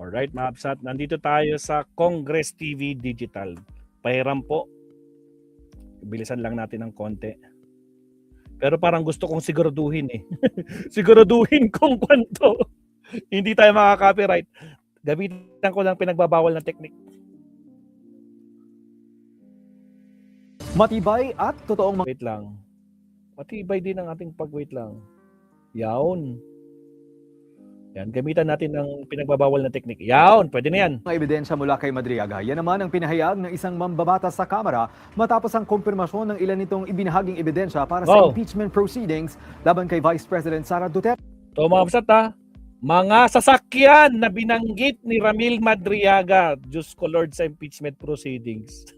Alright, mga absat, nandito tayo sa Congress TV Digital. Pahiram po. Bilisan lang natin ng konti. Pero parang gusto kong siguraduhin eh. Siguraduhin kung kwanto. Hindi tayo makaka-copyright. Gamitan ko lang pinagbabawal na technique. Matibay at totoong Wait lang. Matibay din ang ating pag-wait lang. Yawn. Yan, gamitan natin ng pinagbabawal na technique. Yawn, pwede na yan. mga ebidensya mula kay Madriaga. Yan naman ang pinahayag ng isang mambabatas sa Kamara matapos ang kumpirmasyon ng ilan nitong ibinahaging ebidensya para sa impeachment proceedings laban kay Vice President Sara Duterte. So mga absat ha, mga sasakyan na binanggit ni Ramil Madriaga, Diyos ko Lord, sa impeachment proceedings.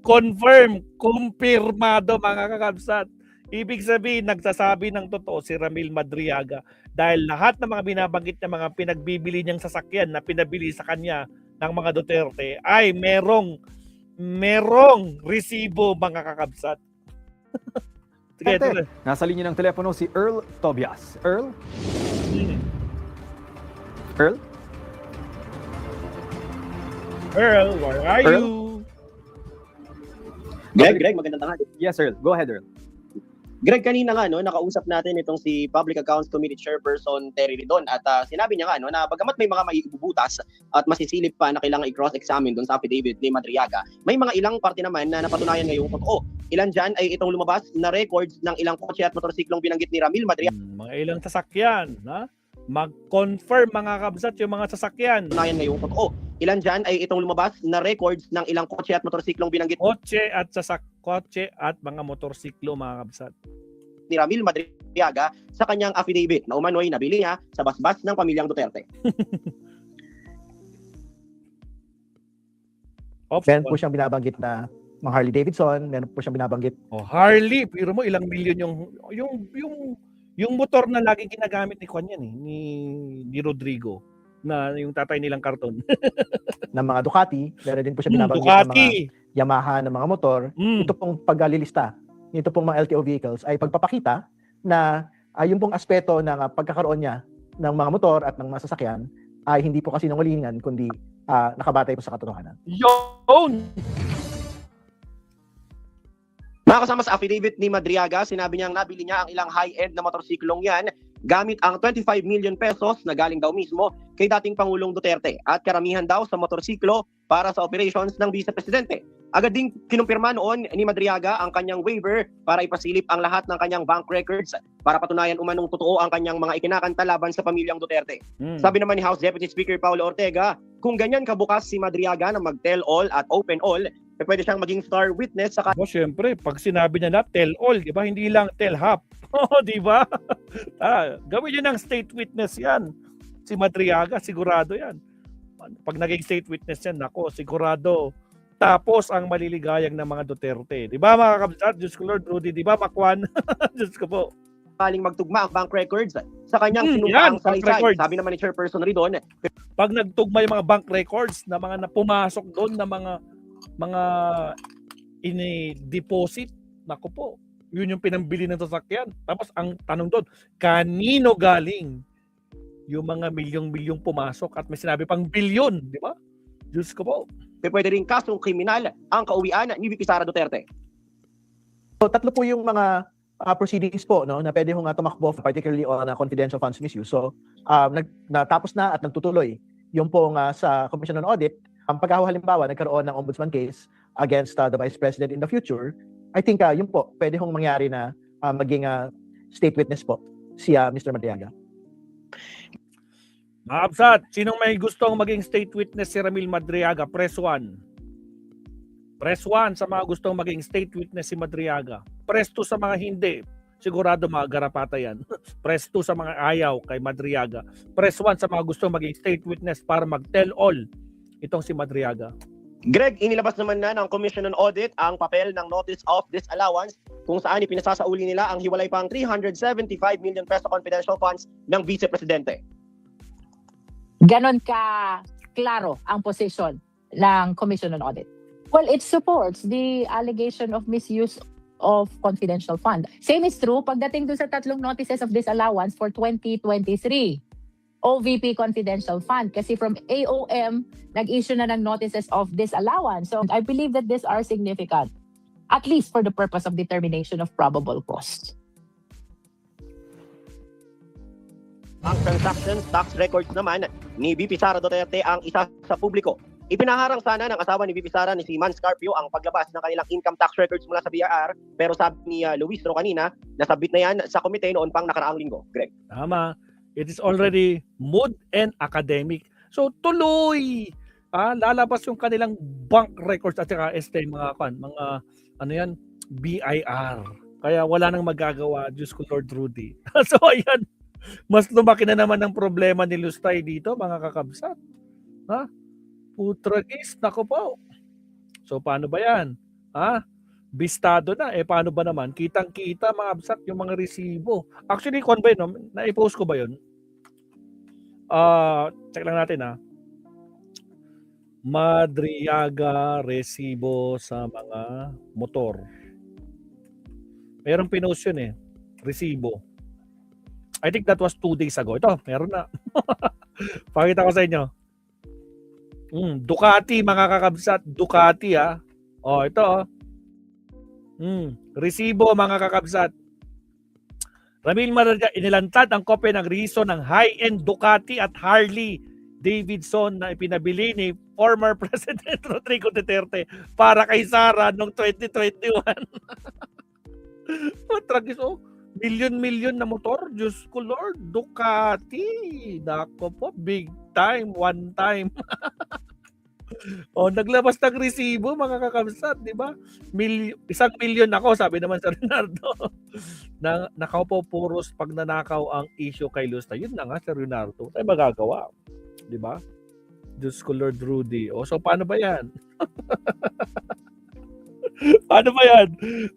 Confirm, kumpirmado mga kakabsat. Ibig sabihin, nagsasabi ng totoo si Ramil Madriaga dahil lahat ng mga binabanggit na mga pinagbibili niyang sasakyan na pinabili sa kanya ng mga Duterte ay merong resibo mga kakabsat. Sige, nasa linya ng telepono si Earl Tobias. Earl? Earl? Earl, where are Earl? you? Greg, magandang tanghali. Yes, Earl. Go ahead, Earl. Greg, kanina nga nakausap natin itong si Public Accounts Committee Chairperson Terry Ridon at sinabi niya nga na bagamat may mga maibubutas at masisilip pa na kailangan i-cross-examine doon sa affidavit ni Madriaga, may mga ilang parte naman na napatunayan ngayong totoo. Ilan dyan ay itong lumabas na records ng ilang kotse at motorsiklong binanggit ni Ramil Madriaga. Mga ilang sasakyan, ha? Mag-confirm mga kabsat yung mga sasakyan. Napatunayan ngayong totoo. Ilan dyan ay itong lumabas na records ng ilang kotse at motorsiklong binanggit Kotse at mga motorsiklo mga kabsat ni Ramil Madriaga sa kanyang affidavit na umano'y nabili niya sa basbas ng pamilyang Duterte. Meron po siyang binabanggit na mga Harley Davidson, meron po siyang binabanggit. Harley, pero mo ilang milyon yung motor na laging ginagamit ni Kwan yan ni Rodrigo na yung tatay nilang karton. ng mga Ducati, meron din po siya binabanggit Ducati. ng mga Yamaha ng mga motor. Ito pong paglilista, ito pong mga LTO vehicles ay pagpapakita na yung pong aspeto ng pagkakaroon niya ng mga motor at ng mga sasakyan ay hindi po kasi sinungalingan kundi nakabatay po sa katotohanan. Yun! Nakasama sa affidavit ni Madriaga, sinabi niyang nabili niya ang ilang high-end na motorsiklong yan gamit ang 25 million pesos na galing daw mismo kay dating Pangulong Duterte at karamihan daw sa motorsiklo para sa operations ng Vice Presidente. Agad ding kinumpirma noon ni Madriaga ang kanyang waiver para ipasilip ang lahat ng kanyang bank records para patunayan umanong totoo ang kanyang mga ikinakanta laban sa pamilyang Duterte. Sabi naman ni House Deputy Speaker Paulo Ortega, kung ganyan kabukas si Madriaga na mag-tell all at open all, pwede siyang maging star witness sa Siyempre, pag sinabi niya na tell all, di ba? Hindi lang tell half. Di ba? Gawin niya ng state witness yan. Si Madriaga, sigurado yan. Pag naging state witness yan, nako, sigurado. Tapos ang maliligayang ng mga Duterte. Di ba mga kabsat? Diyos ko Lord, Rudy, di ba Makwan? Diyos ko po. Kaling magtugma ang bank records sa kanyang sinumpaang salaysay. Sabi naman ni Chairperson Ridon, pag nagtugma yung mga bank records na mga napumasok doon na mga ini-deposit, nako po, yun yung pinambili ng sasakyan. Tapos ang tanong doon, kanino galing yung mga milyong-milyong pumasok at may sinabi pang bilyon, di ba? Diyos ko po. Pwede rin kasong kriminal ang kauwian ni VP Sara Duterte. So tatlo po yung mga proceedings po na pwede hong tumakbo, particularly on confidential funds misuse. So natapos na at nagtutuloy yung pong sa Commission on Audit. Ang paghalimbawa, nagkaroon ng ombudsman case against the Vice President in the future, I think yun po, pwede hong mangyari na maging state witness po si Mr. Madriaga. Mga absat, sinong may gustong maging state witness si Ramil Madriaga? Press 1. Press 1 sa mga gustong maging state witness si Madriaga. Press 2 sa mga hindi. Sigurado mga garapata yan. Press 2 sa mga ayaw kay Madriaga. Press 1 sa mga gustong maging state witness para mag-tell all itong si Madriaga. Greg, inilabas naman na ng Commission on Audit ang papel ng Notice of Disallowance kung saan ipinasasauli nila ang hiwalay pang 375 million peso confidential funds ng Vice Presidente. Ganon ka klaro ang position ng Commission on Audit. Well, it supports the allegation of misuse of confidential fund. Same is true pagdating dun sa tatlong notices of disallowance for 2023. OVP confidential fund. Kasi from AOM, nag-issue na ng notices of disallowance. So I believe that these are significant, at least for the purpose of determination of probable cause. Ang transactions tax records naman ni VP Sara Duterte ang isa sa publiko. Ipinaharang sana ng asawa ni VP Sara ni si Man Scarpio ang paglabas ng kanilang income tax records mula sa BIR, pero sabi ni Luis Ro kanina, nasabit na yan sa komite noon pang nakaraang linggo. Greg. Tama. It is already mood and academic. So tuloy. Lalabas yung kanilang bank records at saka mga ano yan, BIR. Kaya wala nang magagawa, Diyos ko Lord Rudy. So ayan, mas lumaki na naman ng problema ni Lustay dito, mga kakabsat. Putragis, nako po. So paano ba yan? Bistado na. Paano ba naman? Kitang-kita mga absat yung mga resibo. Actually, ba yun, no? Na-post ko ba yun? Check lang natin Madriaga resibo sa mga motor. Merong pinost yun resibo. I think that was 2 days ago. Ito, meron na. Pakita ko sa inyo. Ducati, mga kakabsat. Ducati, ito, resibo, mga kakabsat. Ramil Madriaga, inilantad ang kopya ng reason ng high-end Ducati at Harley Davidson na ipinabili ni former President Rodrigo Duterte para kay Sara noong 2021. Tragis, milyon-milyon na motor. Diyos ko Lord, Ducati. Nako po, big time, one time. Naglabas ng resibo, mga kakabsat, di ba? 1 milyon ako, sabi naman sa Leonardo. Nakaupo puros pag nanakaw ang issue kay Lusta. Yun na nga, Sir Leonardo. Ay magagawa. Di ba? Diyos ko Lord Rudy. So paano ba yan? Paano ba yan?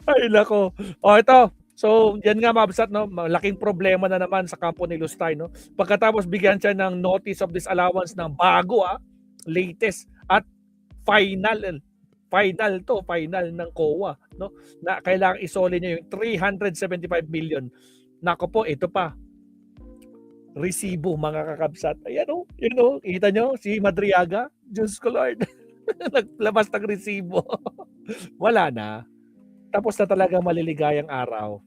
Ay, nako. Ito. So, yan nga mabsat, no? Malaking problema na naman sa kampo ni Lustay, no? Pagkatapos bigyan siya ng notice of disallowance ng bago, latest at final ng COA, no? Na kailangan isoli niya yung 375 million. Nako po, ito pa. Resibo, mga kakabsat. Ayan kita nyo, si Madriaga, Diyos ko Lord. Naglabas ng resibo. Wala na. Tapos na talagang maliligayang araw.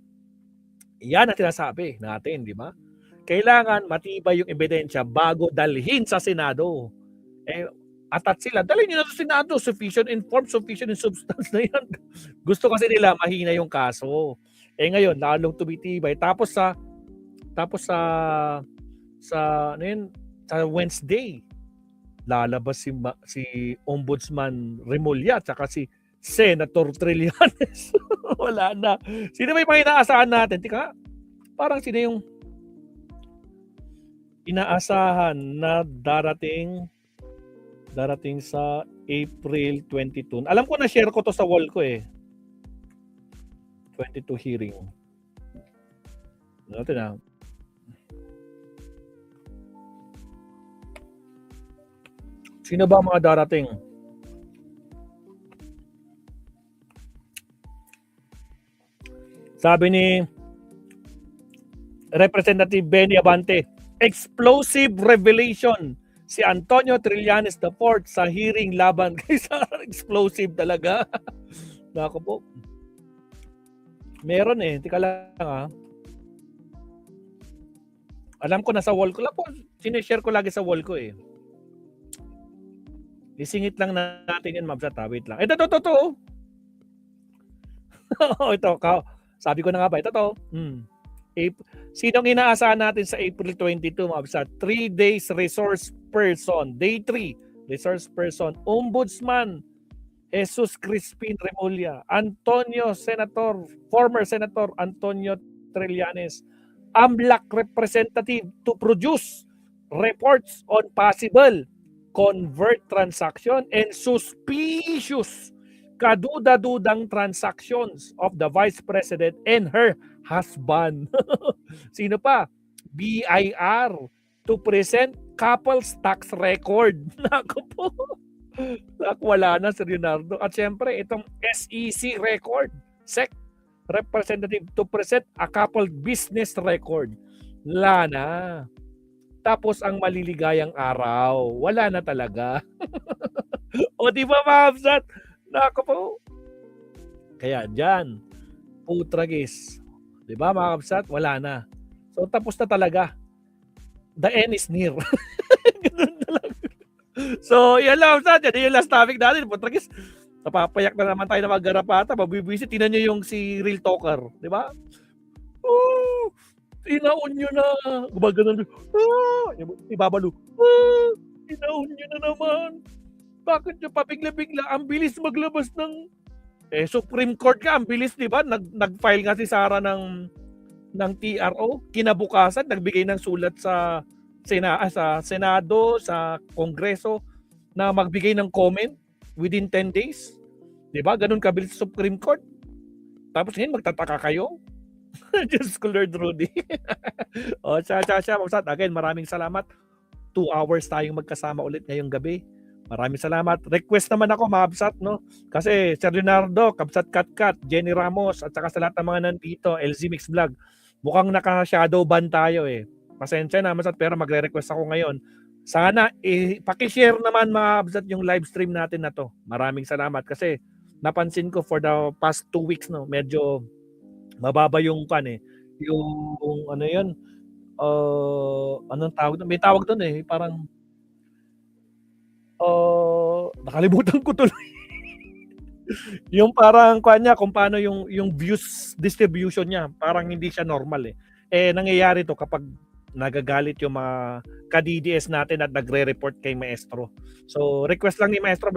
Yan ang sinasabi natin, di ba? Kailangan matibay yung ebidensya bago dalhin sa Senado. Atat sila. Dalhin nyo na sa Senado. Sufficient in form, sufficient in substance na yan. Gusto kasi nila mahina yung kaso. Ngayon, lalong tumitibay. Tapos sa Wednesday, lalabas si Ombudsman Remulla at saka si Senator Trillanes. Wala na. Sino ba yung mga inaasahan natin? Tika, parang sino yung inaasahan na darating sa April 22. Alam ko na share ko to sa wall ko 22 hearing. Natin Sino ba mga darating? Sabi ni Representative Benny Abante, explosive revelation si Antonio Trillanes IV sa hearing laban kay Sara. Explosive talaga. Nako po. Meron Tika lang Alam ko na sa wall ko lang po. Sinishare ko lagi sa wall ko Isingit lang natin yun, Mabsat. Wait lang. Ito. Ito. Sabi ko na nga ba, ito. Sinong inaasahan natin sa April 22, Mabsat? 3 days resource person. Day 3, resource person. Ombudsman, Jesus Crispin Remulla. Former Senator Antonio Trillanes. AMLAC representative to produce reports on possible convert transaction and suspicious kaduda-dudang transactions of the Vice President and her husband. Sino pa? BIR to present couple's tax record. Naku po. Wala na si Leonardo. At syempre, itong SEC record. SEC representative to present a couple business record. Wala na. tapos ang maliligayang araw, wala na talaga. O di ba, Ma'am? Nako po. Kaya dyan, putragis. Di ba, mga kapsat? Wala na. So, tapos na talaga. The end is near. Ganun na lang. So, yan lang, kapsat. Yan yung last topic natin. Putragis. Napapayak na naman tayo na maggarapata. Mabibisi. Tinan nyo yung si Real Talker. Di ba? Oh, tinaon nyo na. Gumagano. Ibabalo. Tinaon nyo na naman. Bakit nyo pabigla-bigla? Ang bilis maglabas ng Supreme Court ka. Ang bilis, di ba? Nag-file nga si Sara ng TRO. Kinabukasan, nagbigay ng sulat sa Senado, sa Kongreso na magbigay ng comment within 10 days. Di ba? Ganun kabilis sa Supreme Court. Tapos ngayon, magtataka kayo. Diyos ko, Lord Rudy. O, siya. Again, maraming salamat. 2 hours tayong magkasama ulit ngayong gabi. Maraming salamat. Request naman ako, Mabsat, no? Kasi Sir Leonardo, Kabsat Katkat, Jenny Ramos, at saka sa lahat ng mga nandito, LZ Mix Vlog, mukhang naka-shadow ban tayo eh. Pasensya na, Mabsat, pero magre-request ako ngayon. Sana, pakishare naman, Mabsat, yung live stream natin na to. Maraming salamat kasi napansin ko for the past 2 weeks, no, medyo mababa yung yung ano yun, anong tawag doon? May tawag doon eh, parang nakalimutan ko tuloy. Yung parang kung paano yung views distribution niya, parang hindi siya normal eh. Nangyayari to kapag nagagalit yung mga ka-DDS natin at nagre-report kay Maestro. So, request lang ni Maestro,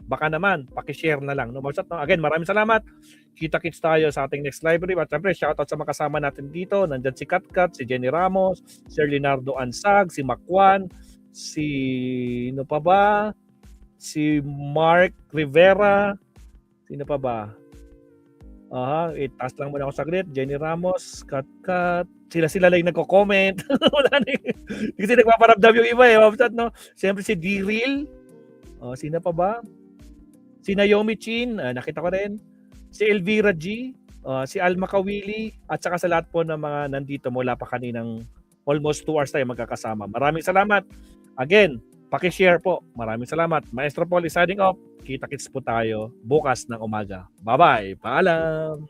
baka naman, pakishare na lang. No? Again, maraming salamat. Kita-kits tayo sa ating next library. At syempre, shoutout sa mga kasama natin dito. Nandyan si Katkat, si Jenny Ramos, Sir Leonardo Ansag, si Macwan, sino pa ba? Si Mark Rivera. Sino pa ba? Taas lang muna ako saglit. Jenny Ramos, Katkat. Sila lang nagko-comment. Wala na kasi nagpaparamdam yung iba eh. No? Siyempre si D-Real. Sino pa ba? Si Naomi Chin. Nakita ko rin. Si Elvira G. Si Alma Kawili. At saka sa lahat po ng mga nandito mula pa kaninang almost 2 hours tayo magkakasama. Maraming salamat. Again, pakishare po. Maraming salamat. Maestro Paul is signing off. Kita-kits po tayo bukas ng umaga. Bye-bye. Paalam.